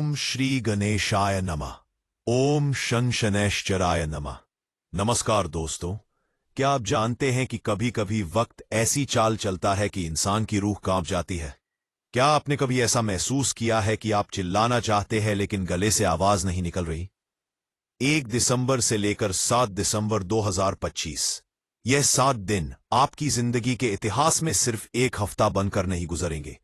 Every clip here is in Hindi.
ओम श्री गणेशाय नमः। ओम शं शनैश्चराय नमः। नमस्कार दोस्तों, क्या आप जानते हैं कि कभी कभी वक्त ऐसी चाल चलता है कि इंसान की रूह कांप जाती है। क्या आपने कभी ऐसा महसूस किया है कि आप चिल्लाना चाहते हैं लेकिन गले से आवाज नहीं निकल रही। 1 दिसंबर से लेकर 7 दिसंबर 2025, यह 7 दिन आपकी जिंदगी के इतिहास में सिर्फ एक हफ्ता बनकर नहीं गुजरेंगे।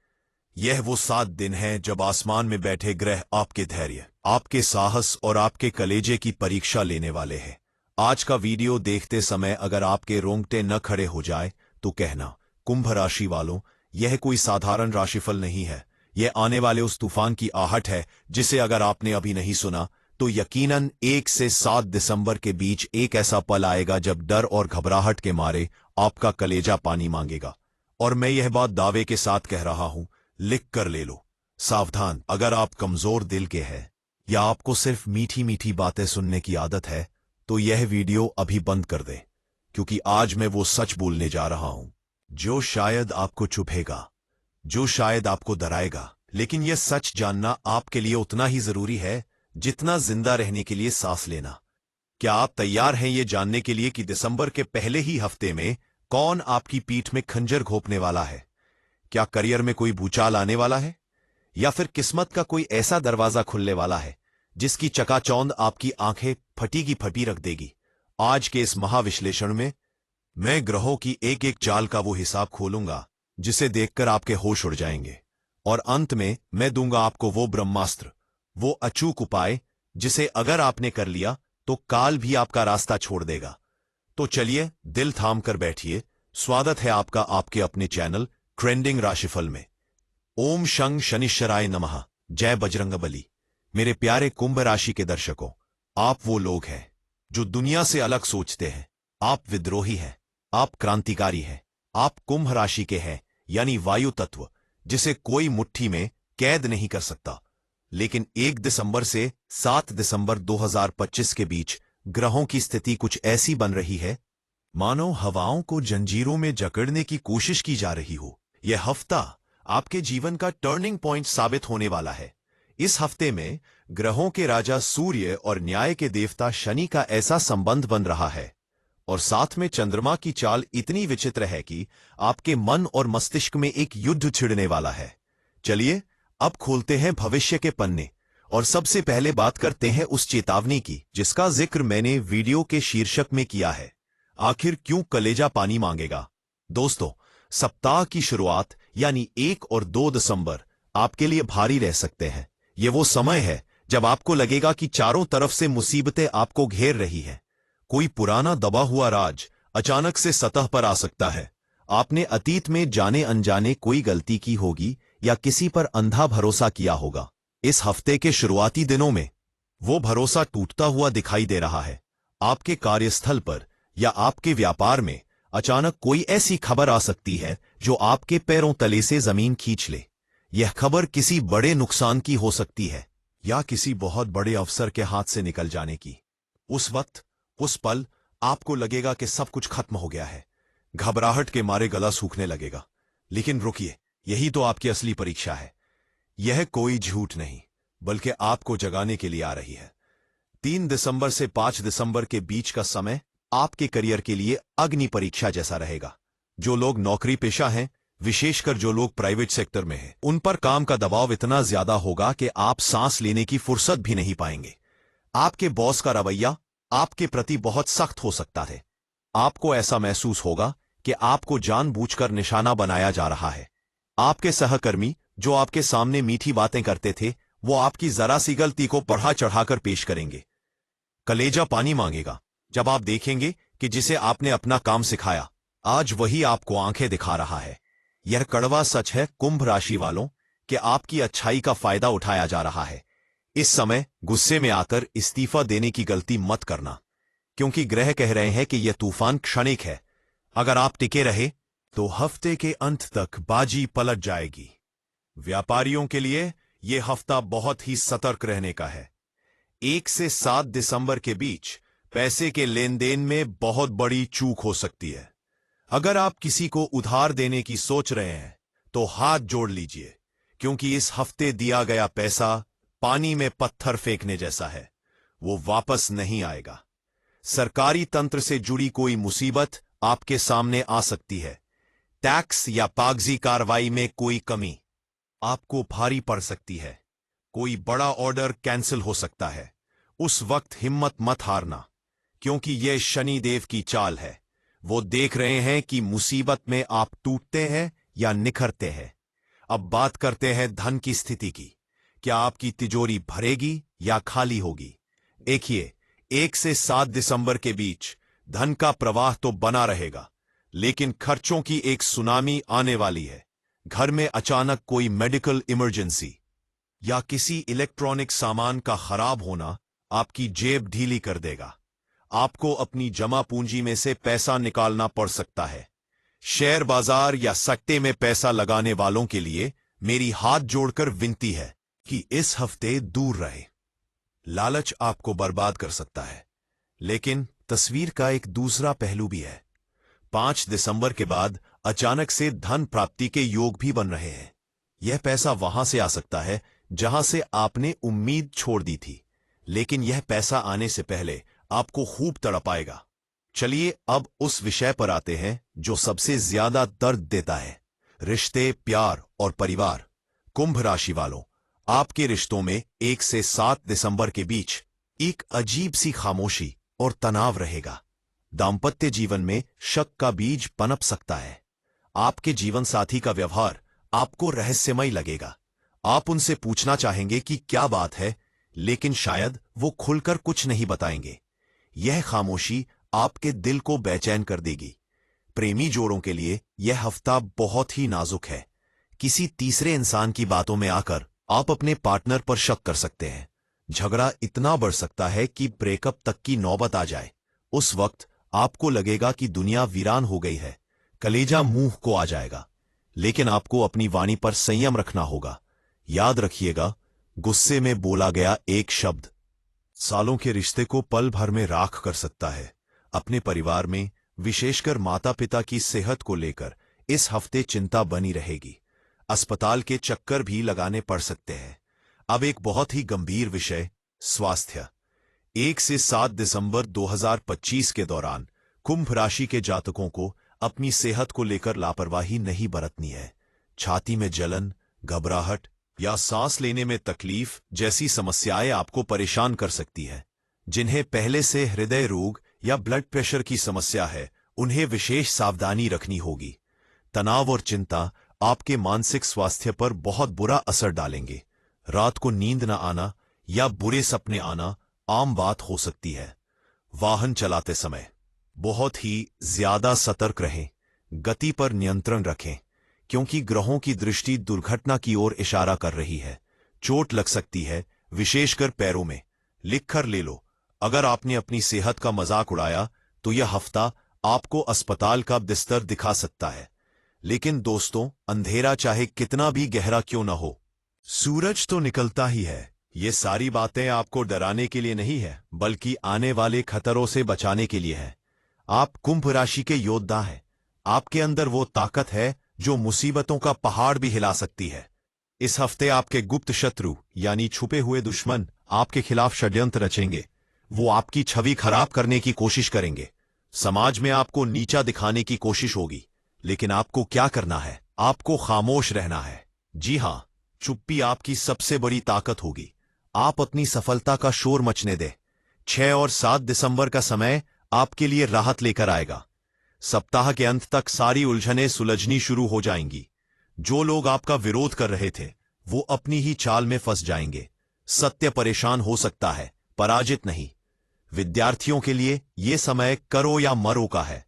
यह वो 7 दिन हैं जब आसमान में बैठे ग्रह आपके धैर्य, आपके साहस और आपके कलेजे की परीक्षा लेने वाले हैं। आज का वीडियो देखते समय अगर आपके रोंगटे न खड़े हो जाए तो कहना, कुंभ राशि वालों, यह कोई साधारण राशिफल नहीं है। यह आने वाले उस तूफान की आहट है जिसे अगर आपने अभी नहीं सुना तो यकीनन 1 से 7 दिसंबर के बीच एक ऐसा पल आएगा जब डर और घबराहट के मारे आपका कलेजा पानी मांगेगा। और मैं यह बात दावे के साथ कह रहा हूं, लिख कर ले लो। सावधान, अगर आप कमजोर दिल के हैं या आपको सिर्फ मीठी मीठी बातें सुनने की आदत है तो यह वीडियो अभी बंद कर दें, क्योंकि आज मैं वो सच बोलने जा रहा हूं जो शायद आपको चुभेगा, जो शायद आपको डराएगा, लेकिन यह सच जानना आपके लिए उतना ही जरूरी है जितना जिंदा रहने के लिए सांस लेना। क्या आप तैयार हैं ये जानने के लिए कि दिसंबर के पहले ही हफ्ते में कौन आपकी पीठ में खंजर घोंपने वाला है? क्या करियर में कोई भूचाल आने वाला है, या फिर किस्मत का कोई ऐसा दरवाजा खुलने वाला है जिसकी चकाचौंध आपकी आंखें फटी की फटी रख देगी? आज के इस महाविश्लेषण में मैं ग्रहों की एक एक चाल का वो हिसाब खोलूंगा जिसे देखकर आपके होश उड़ जाएंगे, और अंत में मैं दूंगा आपको वो ब्रह्मास्त्र, वो अचूक उपाय जिसे अगर आपने कर लिया तो काल भी आपका रास्ता छोड़ देगा। तो चलिए, दिल थाम कर बैठिए। स्वागत है आपका आपके अपने चैनल ट्रेंडिंग राशिफल में। ओम शं शनिश्चराय नमः। जय बजरंगबली। मेरे प्यारे कुंभ राशि के दर्शकों, आप वो लोग हैं जो दुनिया से अलग सोचते हैं। आप विद्रोही हैं, आप क्रांतिकारी हैं, आप कुंभ राशि के हैं, यानी वायु तत्व, जिसे कोई मुट्ठी में कैद नहीं कर सकता। लेकिन 1 दिसंबर से 7 दिसंबर 2025 के बीच ग्रहों की स्थिति कुछ ऐसी बन रही है मानो हवाओं को जंजीरों में जकड़ने की कोशिश की जा रही हो। यह हफ्ता आपके जीवन का टर्निंग पॉइंट साबित होने वाला है। इस हफ्ते में ग्रहों के राजा सूर्य और न्याय के देवता शनि का ऐसा संबंध बन रहा है, और साथ में चंद्रमा की चाल इतनी विचित्र है कि आपके मन और मस्तिष्क में एक युद्ध छिड़ने वाला है। चलिए, अब खोलते हैं भविष्य के पन्ने, और सबसे पहले बात करते हैं उस चेतावनी की जिसका जिक्र मैंने वीडियो के शीर्षक में किया है, आखिर क्यों कलेजा पानी मांगेगा। दोस्तों, सप्ताह की शुरुआत यानी 1 और 2 दिसंबर आपके लिए भारी रह सकते हैं। यह वो समय है जब आपको लगेगा कि चारों तरफ से मुसीबतें आपको घेर रही हैं। कोई पुराना दबा हुआ राज अचानक से सतह पर आ सकता है। आपने अतीत में जाने अनजाने कोई गलती की होगी या किसी पर अंधा भरोसा किया होगा। इस हफ्ते के शुरुआती दिनों में वो भरोसा टूटता हुआ दिखाई दे रहा है। आपके कार्यस्थल पर या आपके व्यापार में अचानक कोई ऐसी खबर आ सकती है जो आपके पैरों तले से जमीन खींच ले। यह खबर किसी बड़े नुकसान की हो सकती है या किसी बहुत बड़े अवसर के हाथ से निकल जाने की। उस वक्त, उस पल आपको लगेगा कि सब कुछ खत्म हो गया है। घबराहट के मारे गला सूखने लगेगा। लेकिन रुकिए, यही तो आपकी असली परीक्षा है। यह कोई झूठ नहीं, बल्कि आपको जगाने के लिए आ रही है। 3 दिसंबर से 5 दिसंबर के बीच का समय आपके करियर के लिए अग्नि परीक्षा जैसा रहेगा। जो लोग नौकरी पेशा हैं, विशेषकर जो लोग प्राइवेट सेक्टर में हैं, उन पर काम का दबाव इतना ज्यादा होगा कि आप सांस लेने की फुर्सत भी नहीं पाएंगे। आपके बॉस का रवैया आपके प्रति बहुत सख्त हो सकता है। आपको ऐसा महसूस होगा कि आपको जानबूझकर निशाना बनाया जा रहा है। आपके सहकर्मी जो आपके सामने मीठी बातें करते थे, वो आपकी जरा सी गलती को बढ़ा चढ़ाकर पेश करेंगे। कलेजा पानी मांगेगा जब आप देखेंगे कि जिसे आपने अपना काम सिखाया, आज वही आपको आंखें दिखा रहा है। यह कड़वा सच है कुंभ राशि वालों, कि आपकी अच्छाई का फायदा उठाया जा रहा है। इस समय गुस्से में आकर इस्तीफा देने की गलती मत करना, क्योंकि ग्रह कह रहे हैं कि यह तूफान क्षणिक है। अगर आप टिके रहे तो हफ्ते के अंत तक बाजी पलट जाएगी। व्यापारियों के लिए यह हफ्ता बहुत ही सतर्क रहने का है। 1 से 7 दिसंबर के बीच पैसे के लेन देन में बहुत बड़ी चूक हो सकती है। अगर आप किसी को उधार देने की सोच रहे हैं तो हाथ जोड़ लीजिए, क्योंकि इस हफ्ते दिया गया पैसा पानी में पत्थर फेंकने जैसा है, वो वापस नहीं आएगा। सरकारी तंत्र से जुड़ी कोई मुसीबत आपके सामने आ सकती है। टैक्स या कागजी कार्रवाई में कोई कमी आपको भारी पड़ सकती है। कोई बड़ा ऑर्डर कैंसिल हो सकता है। उस वक्त हिम्मत मत हारना, क्योंकि यह शनिदेव की चाल है। वो देख रहे हैं कि मुसीबत में आप टूटते हैं या निखरते हैं। अब बात करते हैं धन की स्थिति की। क्या आपकी तिजोरी भरेगी या खाली होगी? देखिए, 1 से 7 दिसंबर के बीच धन का प्रवाह तो बना रहेगा, लेकिन खर्चों की एक सुनामी आने वाली है। घर में अचानक कोई मेडिकल इमरजेंसी या किसी इलेक्ट्रॉनिक सामान का खराब होना आपकी जेब ढीली कर देगा। आपको अपनी जमा पूंजी में से पैसा निकालना पड़ सकता है। शेयर बाजार या सट्टे में पैसा लगाने वालों के लिए मेरी हाथ जोड़कर विनती है कि इस हफ्ते दूर रहे। लालच आपको बर्बाद कर सकता है, लेकिन तस्वीर का एक दूसरा पहलू भी है। 5 दिसंबर के बाद अचानक से धन प्राप्ति के योग भी बन रहे हैं। यह पैसा वहां से आ सकता है जहां से आपने उम्मीद छोड़ दी थी, लेकिन यह पैसा आने से पहले आपको खूब तड़पाएगा। चलिए अब उस विषय पर आते हैं जो सबसे ज्यादा दर्द देता है, रिश्ते, प्यार और परिवार। कुंभ राशि वालों, आपके रिश्तों में 1 से 7 दिसंबर के बीच एक अजीब सी खामोशी और तनाव रहेगा। दाम्पत्य जीवन में शक का बीज पनप सकता है। आपके जीवन साथी का व्यवहार आपको रहस्यमय लगेगा। आप उनसे पूछना चाहेंगे कि क्या बात है, लेकिन शायद वो खुलकर कुछ नहीं बताएंगे। यह खामोशी आपके दिल को बेचैन कर देगी। प्रेमी जोड़ों के लिए यह हफ्ता बहुत ही नाजुक है। किसी तीसरे इंसान की बातों में आकर आप अपने पार्टनर पर शक कर सकते हैं। झगड़ा इतना बढ़ सकता है कि ब्रेकअप तक की नौबत आ जाए। उस वक्त आपको लगेगा कि दुनिया वीरान हो गई है। कलेजा मुंह को आ जाएगा, लेकिन आपको अपनी वाणी पर संयम रखना होगा। याद रखिएगा, गुस्से में बोला गया एक शब्द सालों के रिश्ते को पल भर में राख कर सकता है। अपने परिवार में, विशेषकर माता पिता की सेहत को लेकर इस हफ्ते चिंता बनी रहेगी। अस्पताल के चक्कर भी लगाने पड़ सकते हैं। अब एक बहुत ही गंभीर विषय, स्वास्थ्य। 1 से 7 दिसंबर 2025 के दौरान कुंभ राशि के जातकों को अपनी सेहत को लेकर लापरवाही नहीं बरतनी है। छाती में जलन, घबराहट या सांस लेने में तकलीफ जैसी समस्याएं आपको परेशान कर सकती है। जिन्हें पहले से हृदय रोग या ब्लड प्रेशर की समस्या है, उन्हें विशेष सावधानी रखनी होगी। तनाव और चिंता आपके मानसिक स्वास्थ्य पर बहुत बुरा असर डालेंगे। रात को नींद न आना या बुरे सपने आना आम बात हो सकती है। वाहन चलाते समय बहुत ही ज्यादा सतर्क रहें। गति पर नियंत्रण रखें, क्योंकि ग्रहों की दृष्टि दुर्घटना की ओर इशारा कर रही है। चोट लग सकती है, विशेषकर पैरों में। लिख कर ले लो, अगर आपने अपनी सेहत का मजाक उड़ाया तो यह हफ्ता आपको अस्पताल का बिस्तर दिखा सकता है। लेकिन दोस्तों, अंधेरा चाहे कितना भी गहरा क्यों न हो, सूरज तो निकलता ही है। ये सारी बातें आपको डराने के लिए नहीं है, बल्कि आने वाले खतरों से बचाने के लिए है। आप कुंभ राशि के योद्धा हैं। आपके अंदर वो ताकत है जो मुसीबतों का पहाड़ भी हिला सकती है। इस हफ्ते आपके गुप्त शत्रु यानी छुपे हुए दुश्मन आपके खिलाफ षड्यंत्र रचेंगे। वो आपकी छवि खराब करने की कोशिश करेंगे। समाज में आपको नीचा दिखाने की कोशिश होगी, लेकिन आपको क्या करना है? आपको खामोश रहना है। जी हां, चुप्पी आपकी सबसे बड़ी ताकत होगी। आप अपनी सफलता का शोर मचने दें। 6 और 7 दिसंबर का समय आपके लिए राहत लेकर आएगा। सप्ताह के अंत तक सारी उलझनें सुलझनी शुरू हो जाएंगी। जो लोग आपका विरोध कर रहे थे, वो अपनी ही चाल में फंस जाएंगे। सत्य परेशान हो सकता है, पराजित नहीं। विद्यार्थियों के लिए यह समय करो या मरो का है।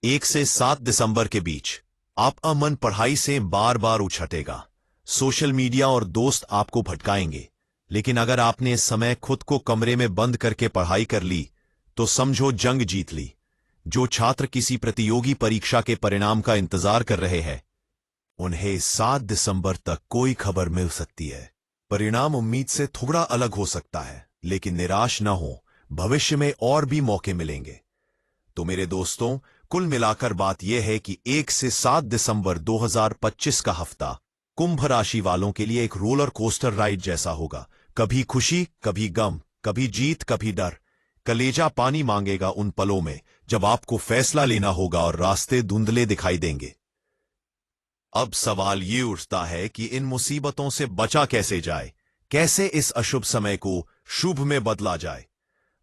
1 से 7 दिसंबर के बीच आपका मन पढ़ाई से बार बार उछटेगा। सोशल मीडिया और दोस्त आपको भटकाएंगे, लेकिन अगर आपने इस समय खुद को कमरे में बंद करके पढ़ाई कर ली, तो समझो जंग जीत ली। जो छात्र किसी प्रतियोगी परीक्षा के परिणाम का इंतजार कर रहे हैं, उन्हें 7 दिसंबर तक कोई खबर मिल सकती है। परिणाम उम्मीद से थोड़ा अलग हो सकता है, लेकिन निराश न हो, भविष्य में और भी मौके मिलेंगे। तो मेरे दोस्तों, कुल मिलाकर बात यह है कि 1 से 7 दिसंबर 2025 का हफ्ता कुंभ राशि वालों के लिए एक रोलर कोस्टर राइड जैसा होगा। कभी खुशी, कभी गम, कभी जीत, कभी डर। कलेजा पानी मांगेगा उन पलों में जब आपको फैसला लेना होगा और रास्ते धुंधले दिखाई देंगे। अब सवाल ये उठता है कि इन मुसीबतों से बचा कैसे जाए, कैसे इस अशुभ समय को शुभ में बदला जाए।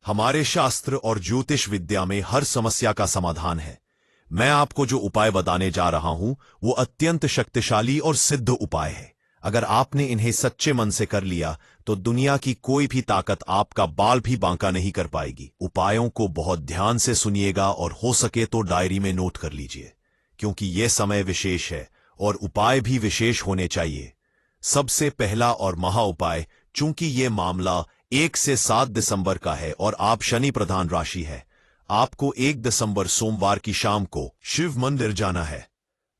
हमारे शास्त्र और ज्योतिष विद्या में हर समस्या का समाधान है। मैं आपको जो उपाय बताने जा रहा हूं वो अत्यंत शक्तिशाली और सिद्ध उपाय है। अगर आपने इन्हें सच्चे मन से कर लिया तो दुनिया की कोई भी ताकत आपका बाल भी बांका नहीं कर पाएगी। उपायों को बहुत ध्यान से सुनिएगा और हो सके तो डायरी में नोट कर लीजिए, क्योंकि यह समय विशेष है और उपाय भी विशेष होने चाहिए। सबसे पहला और महा उपाय, चूंकि यह मामला 1 से 7 दिसंबर का है और आप शनि प्रधान राशि है, आपको 1 दिसंबर सोमवार की शाम को शिव मंदिर जाना है।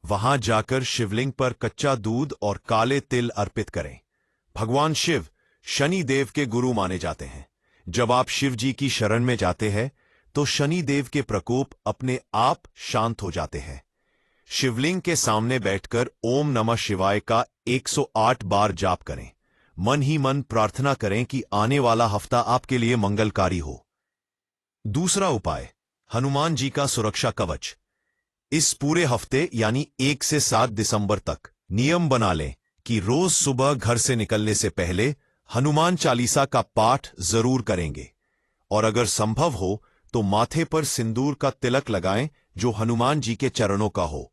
वहां जाकर शिवलिंग पर कच्चा दूध और काले तिल अर्पित करें। भगवान शिव शनि देव के गुरु माने जाते हैं। जब आप शिव जी की शरण में जाते हैं तो शनि देव के प्रकोप अपने आप शांत हो जाते हैं। शिवलिंग के सामने बैठकर ओम नमः शिवाय का 108 बार जाप करें। मन ही मन प्रार्थना करें कि आने वाला हफ्ता आपके लिए मंगलकारी हो। दूसरा उपाय, हनुमान जी का सुरक्षा कवच। इस पूरे हफ्ते यानी 1 से 7 दिसंबर तक नियम बना लें कि रोज सुबह घर से निकलने से पहले हनुमान चालीसा का पाठ जरूर करेंगे और अगर संभव हो तो माथे पर सिंदूर का तिलक लगाएं जो हनुमान जी के चरणों का हो।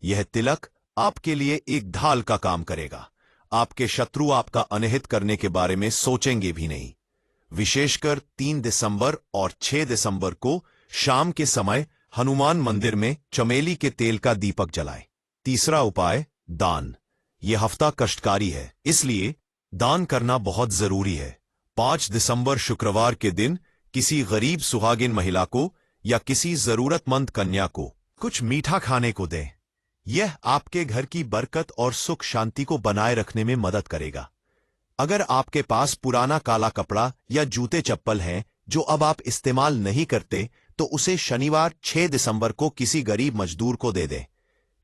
यह तिलक आपके लिए एक ढाल का काम करेगा। आपके शत्रु आपका अनहित करने के बारे में सोचेंगे भी नहीं। विशेषकर 3 दिसंबर और 6 दिसंबर को शाम के समय हनुमान मंदिर में चमेली के तेल का दीपक जलाएं। तीसरा उपाय, दान। यह हफ्ता कष्टकारी है, इसलिए दान करना बहुत जरूरी है। 5 दिसंबर शुक्रवार के दिन किसी गरीब सुहागिन महिला को या किसी जरूरतमंद कन्या को कुछ मीठा खाने को दें। यह आपके घर की बरकत और सुख शांति को बनाए रखने में मदद करेगा। अगर आपके पास पुराना काला कपड़ा या जूते चप्पल हैं जो अब आप इस्तेमाल नहीं करते तो उसे शनिवार 6 दिसंबर को किसी गरीब मजदूर को दे दें।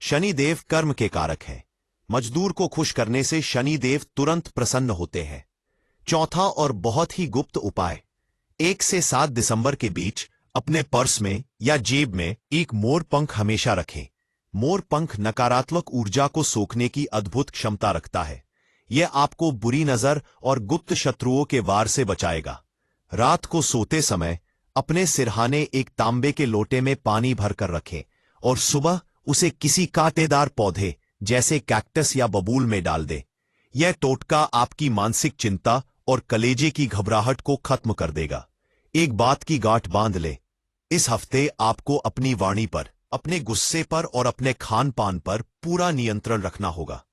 शनि देव कर्म के कारक हैं। मजदूर को खुश करने से शनि देव तुरंत प्रसन्न होते हैं। चौथा और बहुत ही गुप्त उपाय, 1 से 7 दिसंबर के बीच अपने पर्स में या जेब में एक मोर पंख हमेशा रखें। मोर पंख नकारात्मक ऊर्जा को सोखने की अद्भुत क्षमता रखता है। यह आपको बुरी नजर और गुप्त शत्रुओं के वार से बचाएगा। रात को सोते समय अपने सिरहाने एक तांबे के लोटे में पानी भरकर रखें और सुबह उसे किसी कांटेदार पौधे जैसे कैक्टस या बबूल में डाल दें। यह टोटका आपकी मानसिक चिंता और कलेजे की घबराहट को खत्म कर देगा। एक बात की गांठ बांध ले, इस हफ्ते आपको अपनी वाणी पर, अपने गुस्से पर और अपने खान पान पर पूरा नियंत्रण रखना होगा।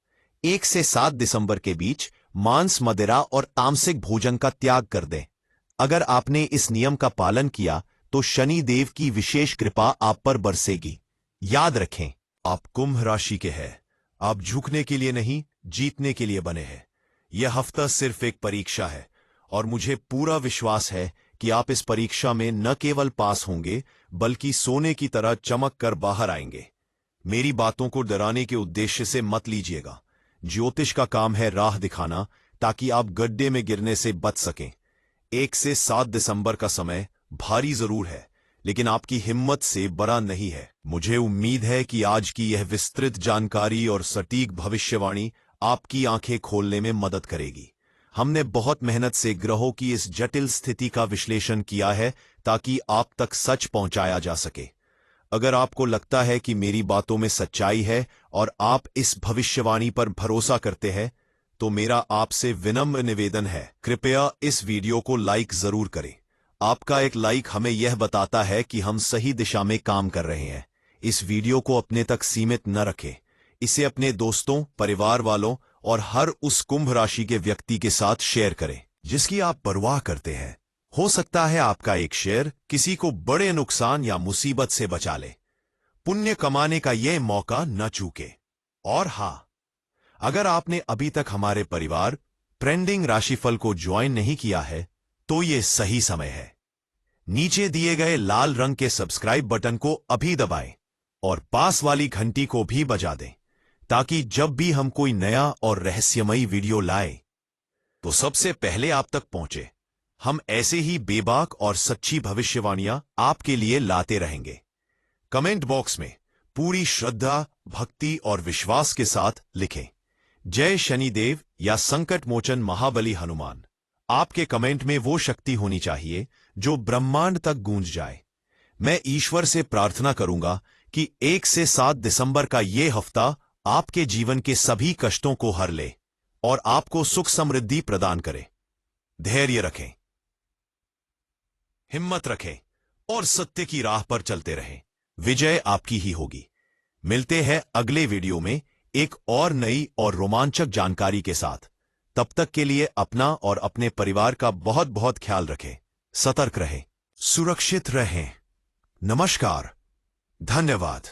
1 से 7 दिसंबर के बीच मांस, मदिरा और तामसिक भोजन का त्याग कर दें। अगर आपने इस नियम का पालन किया तो शनि देव की विशेष कृपा आप पर बरसेगी। याद रखें, आप कुंभ राशि के हैं। आप झुकने के लिए नहीं, जीतने के लिए बने हैं। यह हफ्ता सिर्फ एक परीक्षा है और मुझे पूरा विश्वास है कि आप इस परीक्षा में न केवल पास होंगे बल्कि सोने की तरह चमक कर बाहर आएंगे। मेरी बातों को डराने के उद्देश्य से मत लीजिएगा। ज्योतिष का काम है राह दिखाना ताकि आप गड्ढे में गिरने से बच सकें। 1 से 7 दिसंबर का समय भारी जरूर है, लेकिन आपकी हिम्मत से बड़ा नहीं है। मुझे उम्मीद है कि आज की यह विस्तृत जानकारी और सटीक भविष्यवाणी आपकी आंखें खोलने में मदद करेगी। हमने बहुत मेहनत से ग्रहों की इस जटिल स्थिति का विश्लेषण किया है ताकि आप तक सच पहुंचाया जा सके। अगर आपको लगता है कि मेरी बातों में सच्चाई है और आप इस भविष्यवाणी पर भरोसा करते हैं तो मेरा आपसे विनम्र निवेदन है, कृपया इस वीडियो को लाइक जरूर करें। आपका एक लाइक हमें यह बताता है कि हम सही दिशा में काम कर रहे हैं। इस वीडियो को अपने तक सीमित न रखें, इसे अपने दोस्तों, परिवार वालों और हर उस कुंभ राशि के व्यक्ति के साथ शेयर करें जिसकी आप परवाह करते हैं। हो सकता है आपका एक शेयर किसी को बड़े नुकसान या मुसीबत से बचा ले। पुण्य कमाने का यह मौका न चूके। और हां, अगर आपने अभी तक हमारे परिवार ट्रेंडिंग राशिफल को ज्वाइन नहीं किया है तो यह सही समय है। नीचे दिए गए लाल रंग के सब्सक्राइब बटन को अभी दबाएं और पास वाली घंटी को भी बजा दें ताकि जब भी हम कोई नया और रहस्यमयी वीडियो लाएं तो सबसे पहले आप तक पहुंचे। हम ऐसे ही बेबाक और सच्ची भविष्यवाणियां आपके लिए लाते रहेंगे। कमेंट बॉक्स में पूरी श्रद्धा, भक्ति और विश्वास के साथ लिखें, जय शनिदेव या संकट मोचन महाबली हनुमान। आपके कमेंट में वो शक्ति होनी चाहिए जो ब्रह्मांड तक गूंज जाए। मैं ईश्वर से प्रार्थना करूंगा कि 1 से 7 दिसंबर का ये हफ्ता आपके जीवन के सभी कष्टों को हर ले और आपको सुख समृद्धि प्रदान करे। धैर्य रखें, हिम्मत रखें और सत्य की राह पर चलते रहें। विजय आपकी ही होगी। मिलते हैं अगले वीडियो में एक और नई और रोमांचक जानकारी के साथ। तब तक के लिए अपना और अपने परिवार का बहुत बहुत ख्याल रखें। सतर्क रहें, सुरक्षित रहें। नमस्कार, धन्यवाद।